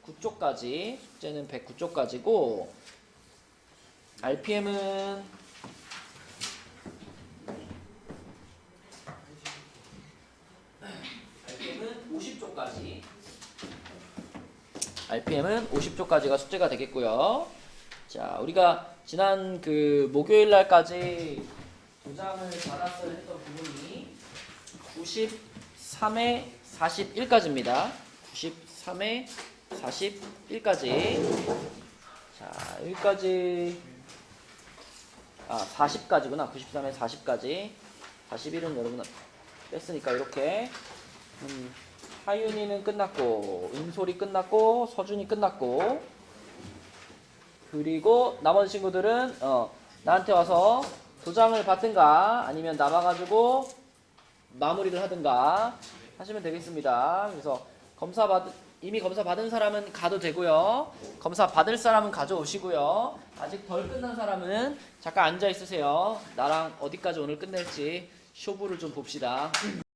109쪽까지고 RPM은 50쪽까지. RPM은 50쪽까지가 숙제가 되겠고요. 자, 우리가 지난 그 목요일 날까지 도장을 받았어야 했던 부분이 93에 41까지입니다. 93에 41까지. 자, 여기까지 40까지구나. 93에 40까지. 41은 여러분 뺐으니까 이렇게 하윤이는 끝났고 은솔이 끝났고 서준이 끝났고 그리고 나머지 친구들은 나한테 와서 도장을 받든가 아니면 남아가지고 마무리를 하든가 하시면 되겠습니다. 그래서 이미 검사 받은 사람은 가도 되고요. 검사 받을 사람은 가져오시고요. 아직 덜 끝난 사람은 잠깐 앉아 있으세요. 나랑 어디까지 오늘 끝낼지 쇼부를 좀 봅시다.